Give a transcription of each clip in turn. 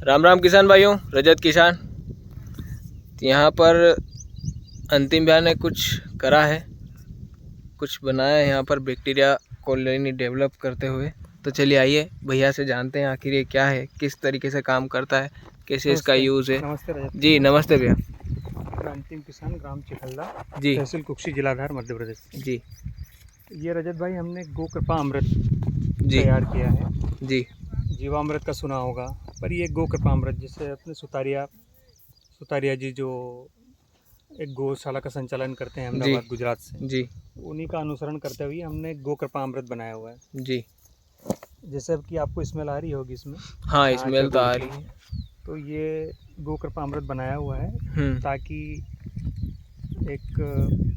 राम राम किसान भाइयों, रजत किसान। यहाँ पर अंतिम भैया ने कुछ करा है, कुछ बनाया है यहाँ पर बैक्टीरिया कॉलोनी डेवलप करते हुए। तो चलिए आइए भैया से जानते हैं आखिर ये क्या है, किस तरीके से काम करता है, कैसे इसका यूज़ है। नमस्ते रजत जी नमस्ते भैया। अंतिम किसान, ग्राम चिखलदा, जी तहसील कुक्षी, जिला धार, मध्य प्रदेश। जी ये रजत भाई हमने गो कृपा अमृत जी तैयार किया है। जी जीवामृत का सुना होगा, पर ये गो कृपा अमृत, जिससे अपने सुतारिया जी जो एक गौशाला का संचालन करते हैं अहमदाबाद गुजरात से, जी उन्हीं का अनुसरण करते हुए हमने गो कृपा अमृत बनाया हुआ है। जी। जैसे अब कि आपको स्मेल आ रही होगी इसमें। हाँ स्मेल तो आ रही है। तो ये गो कृपा अमृत बनाया हुआ है ताकि एक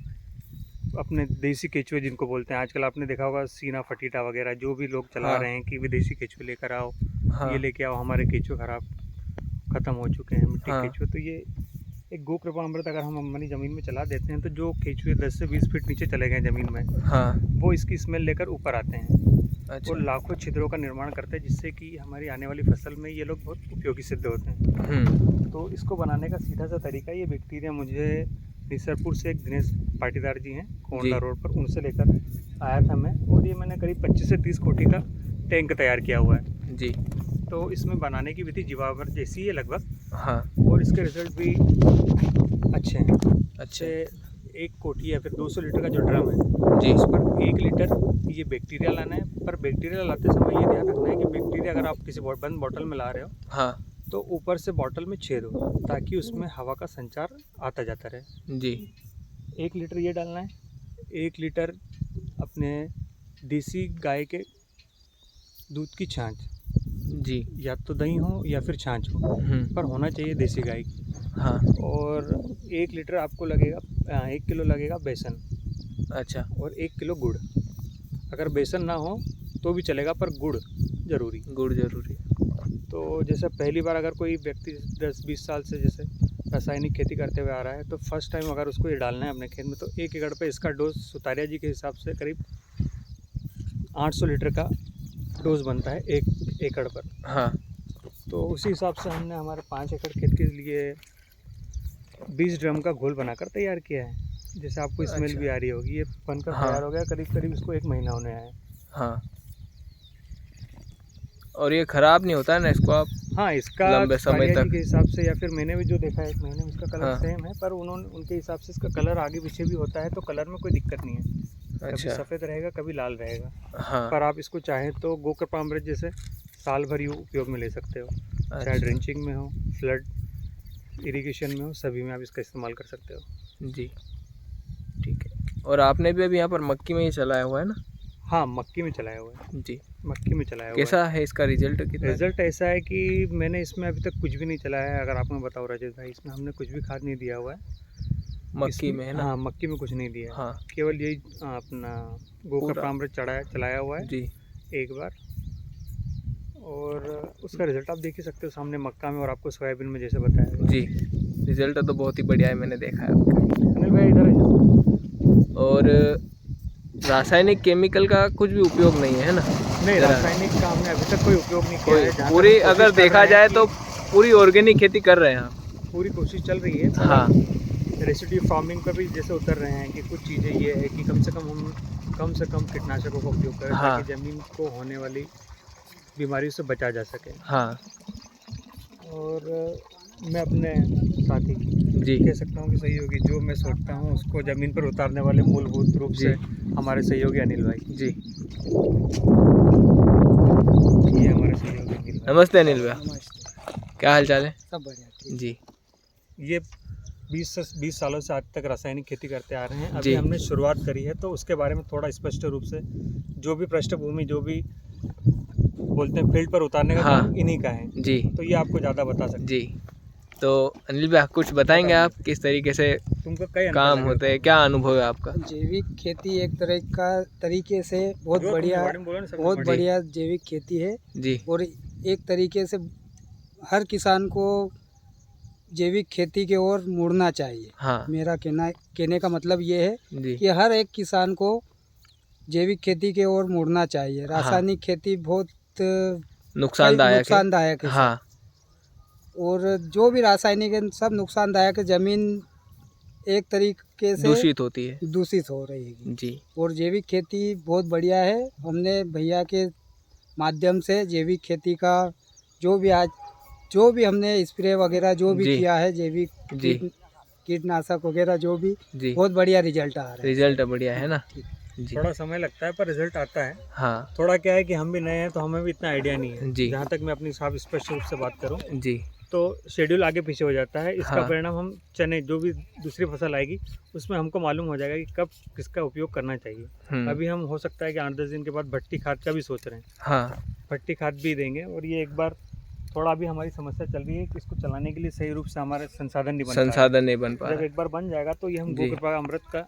अपने देसी केचुए जिनको बोलते हैं, आजकल आपने देखा होगा सीना फटीटा वगैरह जो भी लोग चला रहे हैं कि विदेशी केचुए लेकर आओ, ये लेके आओ, हमारे केचुए ख़त्म हो चुके हैं, मिट्टी केचुए। तो ये एक गो कृपा अमृत अगर हम अपनी ज़मीन में चला देते हैं तो जो केचुए 10 से 20 फीट नीचे चले गए ज़मीन में, वो इसकी स्मेल लेकर ऊपर आते हैं। अच्छा। और लाखों छिद्रों का निर्माण करते हैं, जिससे कि हमारी आने वाली फसल में ये लोग बहुत उपयोगी सिद्ध होते हैं। तो इसको बनाने का सीधा सा तरीका, ये बैक्टीरिया मुझे निसरपुर से एक दिनेश पाटीदार जी हैं कोंडा रोड पर, उनसे लेकर आया था मैं, और ये मैंने करीब 25 से 30 कोटी का टैंक तैयार किया हुआ है जी। तो इसमें बनाने की विधि जीवामृत जैसी है लगभग। हाँ। और इसके रिजल्ट भी अच्छे हैं। अच्छे। 1 कोटी या फिर 200 लीटर का जो ड्रम है जी, उस पर 1 लीटर ये बैक्टीरिया लाना है। पर बैक्टीरिया लाते समय ये ध्यान रखना है कि बैक्टीरिया अगर आप किसी बंद बोतल में ला रहे हो, हाँ, तो ऊपर से बोतल में छेद हो ताकि उसमें हवा का संचार आता जाता रहे जी। 1 लीटर ये डालना है। 1 लीटर अपने देसी गाय के दूध की छाछ जी, या तो दही हो या फिर छाछ हो, पर होना चाहिए देसी गाय की। हाँ। और 1 लीटर आपको लगेगा 1 किलो लगेगा बेसन। अच्छा। और 1 किलो गुड़। अगर बेसन ना हो तो भी चलेगा, पर गुड़ ज़रूरी। तो जैसे पहली बार अगर कोई व्यक्ति 10-20 साल से जैसे रासायनिक खेती करते हुए आ रहा है, तो फर्स्ट टाइम अगर उसको ये डालना है अपने खेत में, तो 1 एकड़ पे इसका डोज सुतारिया जी के हिसाब से करीब 800 लीटर का डोज बनता है 1 एकड़ पर। हाँ। तो उसी हिसाब से हमने हमारे 5 एकड़ खेत के लिए 20 ड्रम का घोल बनाकर तैयार किया है। जैसे आपको स्मेल भी आ रही होगी, ये बनकर तैयार हो गया, करीब इसको 1 महीना होने आया है। हाँ। और ये ख़राब नहीं होता है ना इसको आप? हाँ, इसका लंबे समय तक के हिसाब से, या फिर मैंने भी जो देखा है 1 महीने में, इसका कलर सेम है, पर उनके हिसाब से इसका कलर आगे पीछे भी होता है, तो कलर में कोई दिक्कत नहीं है। कभी सफ़ेद रहेगा, कभी लाल रहेगा। हाँ। पर आप इसको चाहें तो गो कृपा अमृत जैसे साल भर उपयोग में ले सकते हो। चाहे ड्रेंचिंग में हो, फ्लड इरिगेशन में हो, सभी में आप इसका इस्तेमाल कर सकते हो जी। ठीक है। और आपने भी अभी यहाँ पर मक्की में ही चलाया हुआ है ना? हाँ, मक्की में चलाया हुआ है जी। मक्की में चलाया हुआ है। कैसा है इसका रिजल्ट? रिजल्ट ऐसा है कि मैंने इसमें अभी तक कुछ भी नहीं चलाया है। अगर आपको बताओ रजत भाई, इसमें हमने कुछ भी खाद नहीं दिया हुआ है मक्की में, है ना? हाँ, मक्की में कुछ नहीं दिया है। हाँ। केवल यही अपना गो कृपा अमृत चलाया हुआ है जी एक बार, और उसका रिजल्ट आप देख ही सकते हो सामने मक्का में, और आपको सोयाबीन में जैसे बताया जी। रिजल्ट तो बहुत ही बढ़िया है, मैंने देखा है आपका। अनिल भाई इधर है। और रासायनिक केमिकल का कुछ भी उपयोग नहीं है ना? नहीं, रासायनिक का हमने अभी तक कोई उपयोग नहीं किया है। पूरी अगर देखा जाए तो पूरी ऑर्गेनिक खेती कर रहे हैं आप? पूरी कोशिश चल रही है। हाँ। रेसिड्यू फार्मिंग पर भी जैसे उतर रहे हैं कि कुछ चीज़ें ये है कि कम से कम कीटनाशकों का उपयोग करें, हाँ, ताकि ज़मीन को होने वाली बीमारियों से बचा जा सके। हाँ। और मैं अपने साथी जी कह सकता हूँ कि सहयोगी, जो मैं सोचता हूँ उसको ज़मीन पर उतारने वाले मूलभूत रूप से हमारे सहयोगी अनिल भाई जी। ये हमारे सहयोगी अनिल भाई। नमस्ते अनिल भाई, क्या हाल चाल है? सब बढ़िया जी। ये 20 सालों से आज तक रासायनिक खेती करते आ रहे हैं। अभी हमने शुरुआत करी है, तो उसके बारे में थोड़ा स्पष्ट रूप से जो भी पृष्ठभूमि, जो भी बोलते हैं फील्ड पर उतारने का काम इन्हीं का है जी। तो ये आपको ज़्यादा बता सकते जी। तो अनिल भाई कुछ बताएंगे आप, किस तरीके से तुमको काम होते हैं, क्या अनुभव है आपका? जैविक खेती एक तरह का तरीके से बहुत बढ़िया जैविक खेती है जी। और एक तरीके से हर किसान को जैविक खेती की ओर मुड़ना चाहिए। हाँ। मेरा कहने का मतलब ये है कि हर एक किसान को जैविक खेती की ओर मुड़ना चाहिए। रासायनिक खेती बहुत नुकसानदायक है। हाँ। और जो भी रासायनिक है सब नुकसानदायक है। ज़मीन एक तरीके से दूषित होती है, दूषित हो रही है जी। और जैविक खेती बहुत बढ़िया है। हमने भैया के माध्यम से जैविक खेती का जो भी हमने स्प्रे वगैरह जो भी जी किया है, जैविक जी कीटनाशक वगैरह जो भी, जी, बहुत बढ़िया रिजल्ट आ रहा है। रिजल्ट बढ़िया है ना जी। थोड़ा समय लगता है पर रिजल्ट आता है। हाँ थोड़ा क्या है कि हम भी नए हैं तो हमें भी इतना आइडिया नहीं है। जी जहाँ तक मैं अपनी साफ स्पष्ट रूप से बात करूँ जी। तो शेड्यूल आगे पीछे हो जाता है। इसका हाँ। परिणाम हम चने जो भी दूसरी फसल आएगी उसमें हमको मालूम हो जाएगा कि कब किसका उपयोग करना चाहिए। अभी हम हो सकता है कि 8-10 दिन के बाद भट्टी खाद का भी सोच रहे हैं। हाँ भट्टी खाद भी देंगे और ये एक बार थोड़ा अभी हमारी समस्या चल रही है कि इसको चलाने के लिए सही रूप से हमारे संसाधन नहीं बन पा रहे। संसाधन नहीं बन पा जब रहा। एक बार बन जाएगा तो ये हम जी। गोकृपा अमृत का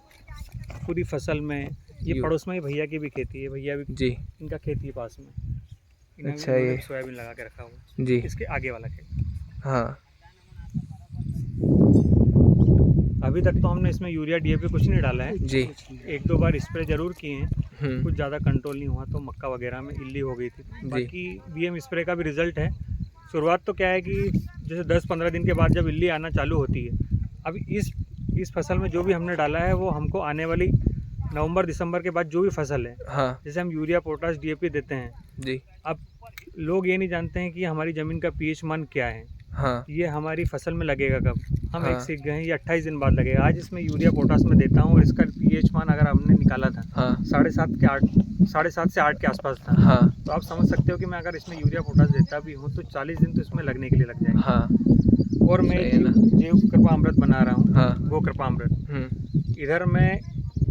पूरी फसल में, ये यू- पड़ोस में ही भैया की भी खेती है, भैया भी जी इनका खेती है पास में। अच्छा, इन्होंने ये सोयाबीन लगा के रखा हुआ जी। इसके आगे वाला खेत। हाँ अभी तक तो हमने इसमें यूरिया डीएपी कुछ नहीं डाला है जी। 1-2 बार स्प्रे जरूर किए हैं, हम्म, कुछ ज़्यादा कंट्रोल नहीं हुआ तो मक्का वगैरह में इल्ली हो गई थी। बाकी बीएम स्प्रे का भी रिजल्ट है। शुरुआत तो क्या है कि जैसे 10-15 दिन के बाद जब इल्ली आना चालू होती है, अब इस फसल में जो भी हमने डाला है वो हमको आने वाली नवंबर-दिसंबर के बाद जो भी फसल है, हाँ जैसे हम यूरिया पोटाश डीएपी देते हैं, जी। अब लोग ये नहीं जानते हैं कि हमारी ज़मीन का पीएच मान क्या है, हाँ ये हमारी फसल में लगेगा कब। हम हाँ। एक सीख गए हैं ये 28 दिन बाद लगेगा। आज इसमें यूरिया पोटाश में देता हूँ और इसका पीएच मान अगर हमने निकाला था हाँ 7.5 से 8 के आसपास था, हाँ तो आप समझ सकते हो कि मैं अगर इसमें यूरिया पोटाश देता भी हूँ तो 40 दिन तो इसमें लगने के लिए लग जाएगा। हाँ और मैं सही है ना। जीव कृपा अमृत बना रहा हूँ, हाँ। गो कृपा अमृत। इधर मैं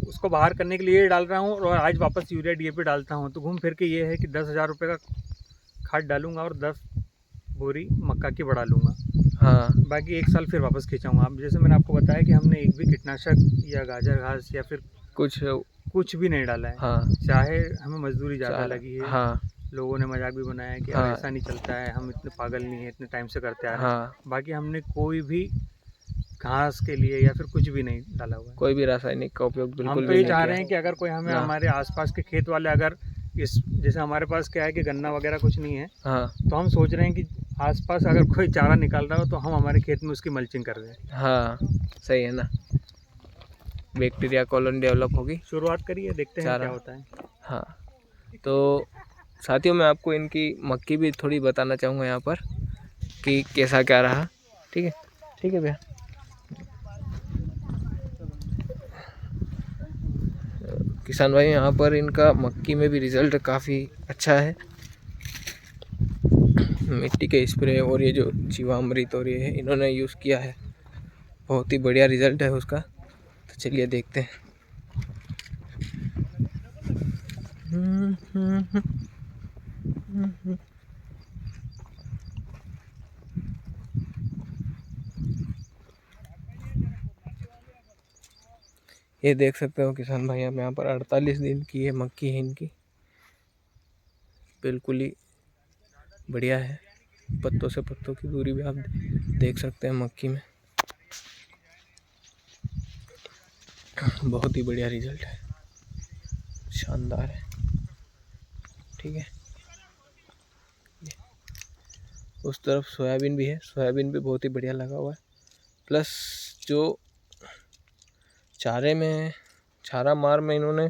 उसको बाहर करने के लिए डाल रहा हूँ और आज वापस यूरिया डीएपी डालता हूँ, तो घूम फिर के ये है कि 10,000 रुपये का खाद डालूंगा और 10 बोरी मक्का की बढ़ा लूँगा। हाँ बाकी 1 साल फिर वापस खींचाऊँगा। अब जैसे मैंने आपको बताया कि हमने एक भी कीटनाशक या गाजर घास या फिर कुछ भी नहीं डाला है। हाँ चाहे हमें मजदूरी ज़्यादा चारा, लगी है, हाँ लोगों ने मजाक भी बनाया कि हाँ। अब ऐसा नहीं चलता है, हम इतने पागल नहीं है, इतने टाइम से करते आ रहे हैं। हाँ बाकी हमने कोई भी घास के लिए या फिर कुछ भी नहीं डाला हुआ है। कोई भी रासायनिक का उपयोग हम बिल्कुल तो भी ये नहीं चाह किया। रहे हैं कि अगर कोई हमें ना। हमारे आसपास के खेत वाले अगर इस जैसे हमारे पास क्या है कि गन्ना वगैरह कुछ नहीं है, हाँ तो हम सोच रहे हैं कि आसपास अगर कोई चारा निकाल रहा हो तो हम हमारे खेत में उसकी मल्चिंग कर दें। हाँ सही है ना। बैक्टीरिया कॉलोनी डेवलप होगी। शुरुआत करिए, देखते हैं चारा। क्या होता है। हाँ तो साथियों, मैं आपको इनकी मक्की भी थोड़ी बताना चाहूँगा यहाँ पर कि कैसा क्या रहा। ठीक है, ठीक है भैया। किसान भाई, यहाँ पर इनका मक्की में भी रिज़ल्ट काफ़ी अच्छा है। मिट्टी के स्प्रे और ये जो जीवामृत और ये है इन्होंने यूज़ किया है, बहुत ही बढ़िया रिज़ल्ट है उसका। तो चलिए देखते हैं। ये देख सकते हो किसान भाई, हम यहाँ पर 48 दिन की ये मक्की है इनकी, बिल्कुल ही बढ़िया है। पत्तों से पत्तों की दूरी भी आप देख सकते हैं मक्की में, बहुत ही बढ़िया रिजल्ट है, शानदार है। ठीक है, उस तरफ सोयाबीन भी है, सोयाबीन भी बहुत ही बढ़िया लगा हुआ है। प्लस जो चारा मार में इन्होंने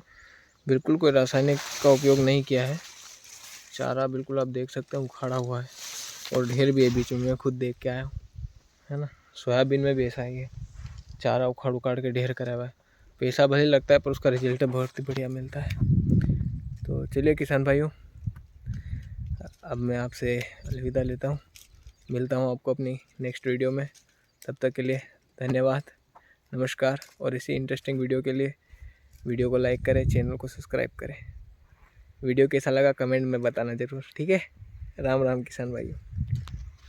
बिल्कुल कोई रासायनिक का उपयोग नहीं किया है। चारा बिल्कुल आप देख सकते हैं उखाड़ा हुआ है और ढेर भी है बीच में, मैं खुद देख के आया हूँ, है ना। सोयाबीन में भी ऐसा ही है, चारा उखाड़ के ढेर करा हुआ है। पैसा भले लगता है पर उसका रिजल्ट बहुत ही बढ़िया मिलता है। तो चलिए किसान भाइयों, अब मैं आपसे अलविदा लेता हूँ, मिलता हूँ आपको अपनी नेक्स्ट वीडियो में। तब तक के लिए धन्यवाद, नमस्कार। और इसी इंटरेस्टिंग वीडियो के लिए वीडियो को लाइक करें, चैनल को सब्सक्राइब करें। वीडियो कैसा लगा कमेंट में बताना ज़रूर। ठीक है, राम राम किसान भाइयों।